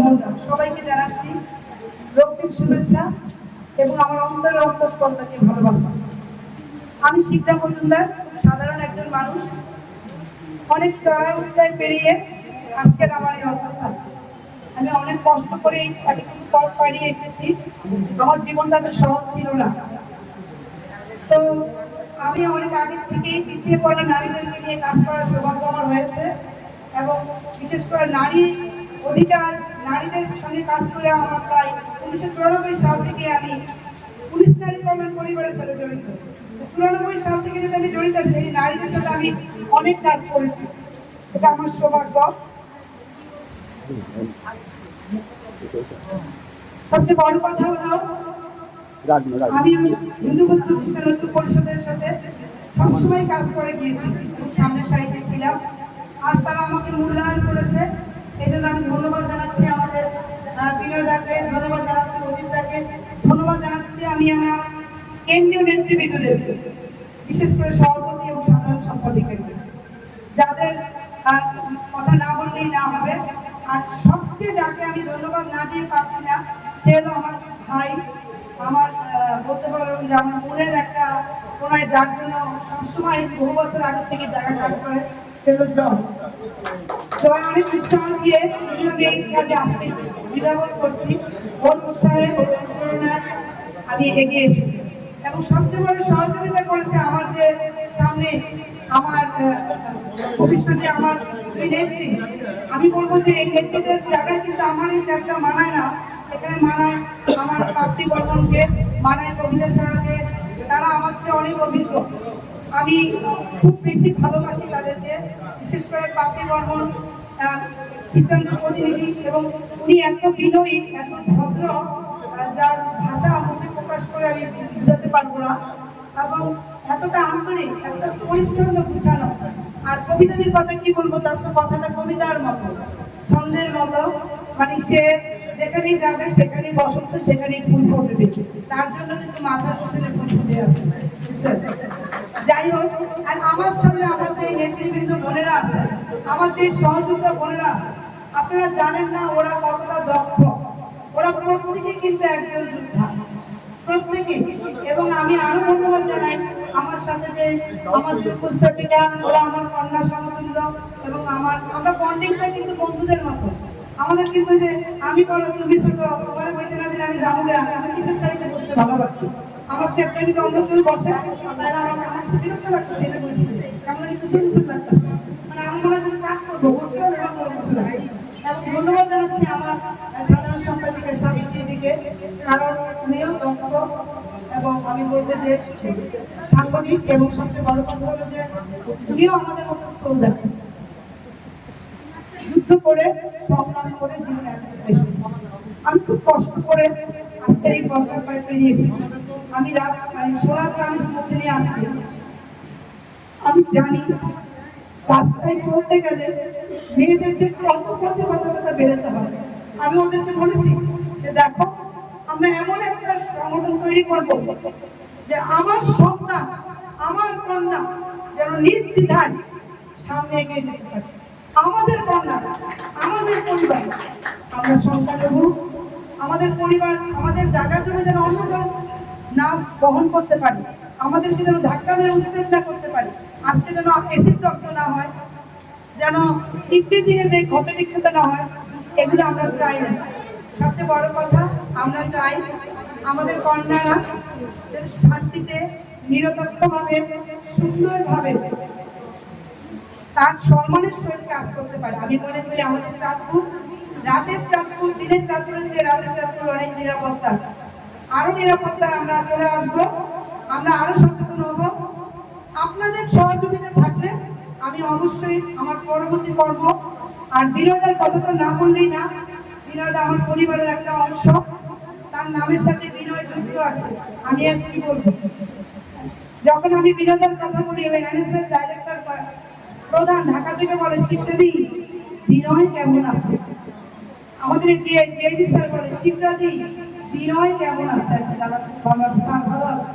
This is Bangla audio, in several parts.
মন্ডল সবাইকে জানাচ্ছি রক্তিম শুভেচ্ছা এবং আমার অন্তরের অন্তঃস্থল থেকে ভালোবাসা। আমি শিপ্রা মজুমদার, সাধারণ একজন মানুষ, অনেক চড়াই উত্তরায় পেরিয়ে আজকের আমার এই অবস্থা। আমি অনেক কষ্ট করে এতটুকু পথ পাড়িয়ে এসেছি। আমার জীবনটা তো সহজ ছিল না। তো আমি অনেক আগে থেকেই পিছিয়ে পড়া নারীদেরকে নিয়ে কাজ করার সৌভাগ্য আমার হয়েছে এবং বিশেষ করে নারী অধিকার, নারীদের সঙ্গে কাজ করে আমার প্রায় 1994 সাল থেকে আমি পুলিশ নারী কল্যাণ পরিবারের সাথে জড়িত। 94 সাল থেকে যদি আমি জড়িত আছি, এই নারীদের সাথে আমি অনেক কাজ করেছি, এটা আমার সৌভাগ্য। সবচেয়ে বড় কথা হলো আমি হিন্দু বৌদ্ধ খ্রিস্টান ঐক্য পরিষদের সাথে সবসময় কাজ করে গিয়েছি, সামনের সারিতে ছিলাম। আজ তারা আমাকে মূল্যায়ন করেছে, এই জন্য আমি ধন্যবাদ জানাচ্ছি আমাদের বিনয়দাকে, ধন্যবাদ জানাচ্ছি অজিতদাকে, ধন্যবাদ জানাচ্ছি আমি আমার কেন্দ্রীয় নেতৃবৃন্দদের, বিশেষ করে সভাপতি এবং সাধারণ সম্পাদকের, যাদের কথা না বললেই না হবে। আর সবচেয়ে যাকে আমি ধন্যবাদ না দিয়ে পাচ্ছি না, সে হলো আমার ভাই, আমার বলতে পারলাম যে আমার মনের একটা কোনায়, যার জন্য সবসময় বহু বছর আগে থেকে দেখা কাজ করে, সে হলো জয়। জয় অনেক উৎসাহ দিয়ে আমি এই কাজে আসতে দ্বিধাবোধ করছি, ওর উৎসাহে আমি এগিয়ে এসেছি এবং সবচেয়ে বড় সহযোগিতা করেছে আমার যে সামনে আমার ভবিষ্যতে আমার নেত্রী। আমি বলবো যে এই নেতৃত্বের জায়গায় কিন্তু আমার এই জায়গাটা মানায় না, এখানে মানায় আমার পাপড়ি বর্মনকে, মানায় কবিতা সাহাকে, তারা আমার চেয়ে অনেক অভিজ্ঞ। আমি খুব বেশি ভালোবাসি তাদেরকে, বিশেষ করে পাপড়ি বর্মন খ্রিস্টানদের প্রতিনিধি এবং উনি এত বিনয়ী, এত ভদ্র, যার ভাষা মুখে প্রকাশ করে আমি বুঝাতে পারবো না, এবং এতটা আন্তরিক, এতটা পরিচ্ছন্ন গুছানো। আর কবিতাদের কথা কি বলবো, তার তো কথাটা কবিতার মতো, ছন্দের মতো, মানে সে যেখানেই যাবে সেখানেই বসন্ত, সেখানেই ফুল ফুটবে, তার জন্য কিন্তু মাথার পিছনে ফুল ফুটে আসে। যাই হোক, আর আমার সামনে আমার যে নেতৃবৃন্দ বোনেরা আছে, আমার যে সহযোগিতা বোনেরা আছে, আপনারা জানেন না ওরা কতটা দক্ষ। ওরা প্রত্যেকে কিন্তু একজন যোদ্ধা, প্রত্যেকে। এবং আমি আরো ধন্যবাদ জানাই আমার সাথে যে আমার উপস্থাপিকা, ওরা আমার কন্যা সমতুল্য এবং আমরা বন্ডিংটা কিন্তু বন্ধুদের মতো। আমাদের কিন্তু যে আমি করো তুমি ছোট, তোমার বইতে না দিলে আমি যাবো না, আমি কিসের শাড়িতে বসতে ভালোবাসি। আমার চেপটা যদি অন্য কেউ বসে তাহলে আমার বিরক্ত লাগতেছে, এটা বলছি আমাদের কিন্তু সুন্দর লাগতেছে, মানে আমার মনে হয় কাজ করবো, বসতে হবে এবং ধন্যবাদ জানাচ্ছি আমার সাধারণ সম্পাদিকের সাবিত্রীদিকে, কারণ উনিও দক্ষ এবং আমি বলবো যে সাংবাদিক, এবং সবচেয়ে বড় কথা হলো যে উনিও আমাদের মতো সোলজার, যুদ্ধ করে সংগ্রাম করে জীবনে। আমি খুব কষ্ট করে আজকের এই গল্পের পায়ে পেরিয়েছি। আমি সোনাতে আমি স্মুখে নিয়ে আসছি। আমি জানি রাস্তায় চলতে গেলে মেয়েদের যে কত প্রতিবদ্ধতা বেরোতে হয়। আমি ওদেরকে বলেছি যে দেখো, আমরা এমন একটা সংগঠন তৈরি করব যে আমার সন্তান, আমার কন্যা যেন নির্দ্বিধায় সামনে এগিয়ে যেতে পারে। আমাদের কন্যা, আমাদের পরিবার, আমরা সন্তান দেব, আমাদের পরিবার, আমাদের জায়গা জমি যেন অন্য কেউ না বহন করতে পারি, আমাদেরকে যেন ধাক্কা মেরে উচ্ছেদ না করতে পারি, আজকে যেন এসিড দগ্ধ না হয়, যেন ইংরেজিতে যে ক্ষত বিক্ষত না হয়, এগুলো আমরা চাই না। সবচেয়ে বড় কথা, আমরা চাই আমাদের কন্যারা শান্তিতে, নিরপেক্ষভাবে, সুন্দরভাবে তার সম্মানের সহিত কাজ করতে পারে। আমি মনে করি আমাদের চাঁদপুর, রাতের চাঁদপুর, দিনের চাঁদপুরের যে রাতের চাঁদপুর অনেক নিরাপত্তা, আরো নিরাপত্তার আমরা চলে আসবো, আমরা আরো সচেতন হব। আপনাদের সহযোগিতা থাকলে আমি অবশ্যই আমার পরবর্তী কর্ম, আর বিনয়দার কথা তো না বললেই না, বিনয়দা আমার পরিবারের একটা অংশ, তার নামের সাথে বিনয় যুক্ত আছে। আমি আর কি বলবো, যখন আমি বিনয়দার কথা বলি, এনএসএস ডাইরেক্টর প্রধান ঢাকা থেকে বলে শিবরাদি বিনয় কেমন আছে, আমাদের ডিআইজি স্যার বলে শিবরাদি বিনয় কেমন আছে, দাদা ভালো আছে।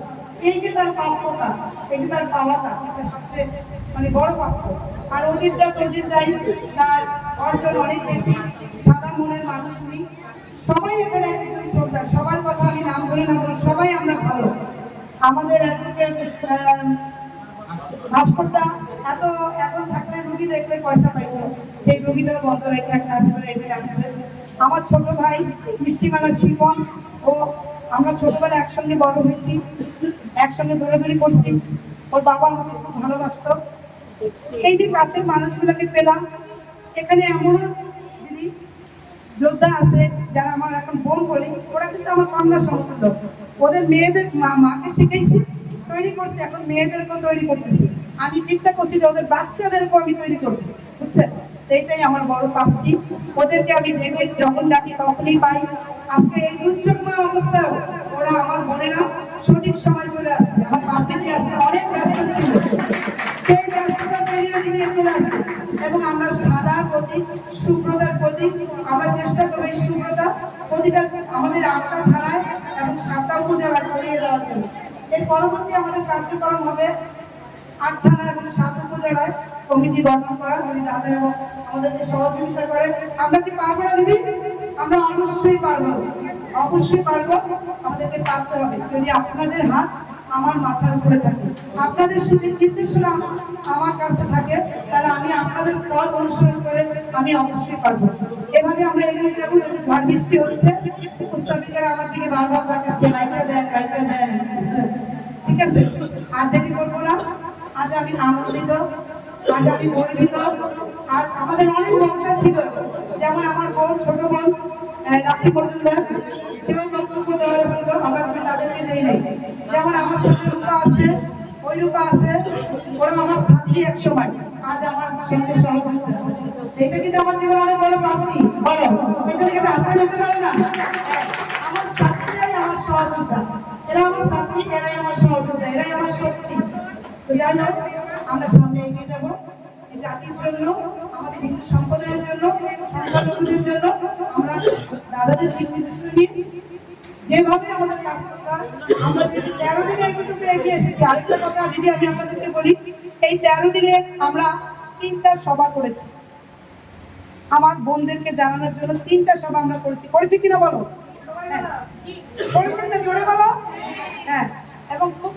এই যে তার প্রাপ্যতা, এই যে তার পাওয়াটা, এটা সবচেয়ে মানে বড় প্রাপ্য। আর অজিত দাই তার অর্জন অনেক বেশি, সাদা মনের মানুষ নেই, সবাই এখানে একজন সোলজার, সবার কথা আমি নাম বলি না বলি, সবাই আমরা ভালো। আমাদের হাসপাতাল এত এখন থাকলে রুগী দেখলে পয়সা পাইতো, সেই রুগীটা বন্ধ রেখে একটা হাসপাতাল এখানে আসছে। আমার ছোট ভাই মিষ্টিমালা শিপন, ও আমরা ছোটবেলা একসঙ্গে বড় হয়েছি, একসঙ্গে দৌড়াদৌড়ি করছি, ওর বাবা আমাকে খুব ভালোবাসতো। এই যে কাছের মানুষগুলোকে পেলাম এখানে, এমন দিদি যোদ্ধা আছে যারা আমার এখন বোন বলি, ওরা কিন্তু আমার কন্যা সমতুল্য। ওদের মেয়েদের মাকে শিখেছি, তৈরি করছি, এখন মেয়েদেরকেও তৈরি করতেছি। আমি চিন্তা করছি যে ওদের বাচ্চাদেরকেও আমি তৈরি করবো, বুঝছেন? এইটাই আমার বড় প্রাপ্তি। ওদেরকে আমি দেখে যখন ডাকি তখনই পাই। আজকে এই দুর্যোগময় অবস্থায় ওরা আমার বোনেরা সঠিক সময় চলে আসছে। আমার পাবলিকে আজকে অনেক ব্যস্ত ছিল, সেই ব্যস্ততা পেরিয়ে দিয়ে চলে আসছে। এবং আমরা সাদার প্রতীক, শুভ্রতার প্রতীক, আমরা চেষ্টা করবো এই শুভ্রতা প্রতিটা আমাদের 8টা থানায় এবং 7টা উপজেলায় ছড়িয়ে দেওয়ার জন্য। এর পরবর্তী আমাদের কার্যক্রম হবে 8 থানা এবং 7 উপজেলায় কমিটি গঠন করা, যদি তাদের আমাদেরকে সহযোগিতা করে। আমরা কি পারবো না দিদি? আমরা অবশ্যই পারবো, অবশ্যই পারবো। আমাদেরকে পারতে হবে যদি আপনাদের হাত আমার মাথার উপরে থাকে, আপনাদের শুধু নির্দেশনা আমার কাছে থাকে, তাহলে আমি আপনাদের পথ অনুসরণ করে আমি অবশ্যই পারবো। এভাবে আমরা এগিয়ে যাবো। যদি ঝড় বৃষ্টি হচ্ছে, উপস্থাপিকারা আমার দিকে বারবার দেখাচ্ছে লাইটটা দেন, লাইটটা দেন, ঠিক আছে? আর দেরি করবো না। আজ আমি আনন্দিত, আজ আমি গর্বিত। আর আমাদের অনেক বক্তা ছিল, যেমন আমার বোন, ছোট বোন রাখি মজুমদার, সেও বক্তব্য দেওয়ার ছিল, আমরা তাদেরকে দেই নাই। যেমন আমার সাথে রূপা আছে, ওই রূপা আছে, ওরা আমার ছাত্রী এক সময়, আজ আমার সঙ্গে সহযোগিতা। এইটা কিন্তু আমার জীবন অনেক বড় প্রাপ্তি। বলো, এখানে একটা হাতে যেতে পারে না? আমার ছাত্রীরাই আমার সহযোগিতা, এরা আমার ছাত্রী, এরাই আমার সহযোগিতা, এরাই আমার শক্তি। তো যাই হোক, আমরা সামনে এগিয়ে যাবো এই জাতির জন্য, আমাদের হিন্দু সম্প্রদায়ের জন্য, সংখ্যালঘুদের জন্য। আমরা দাদাদের দিক নির্দেশনা নিই, যেভাবে আমাদের কাজ করতে হয়। আমরা যদি 13 দিনে এইটুকু এগিয়ে এসেছি। আরেকটা কথা দিদি আমি আপনাদেরকে বলি, এই 13 দিনে আমরা 3টা সভা করেছি। আমার বোনদেরকে জানানোর জন্য 3টা সভা আমরা করেছি কিনা বলো? হ্যাঁ, করেছেন না? জোরে বলো। হ্যাঁ, এবং খুব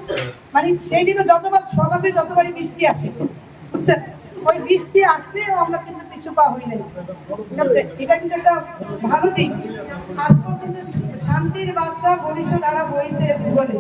মানে সেই দিনে যতবার সভা করি ততবারই বৃষ্টি আসে, বুঝছেন? ওই বৃষ্টি আসলেও আমরা কিন্তু পিছু পা হই নাই। এটা কিন্তু একটা ভালো দিক। আজকেও কিন্তু শান্তির বার্তা বরিষ্ঠ দ্বারা বইছে বলে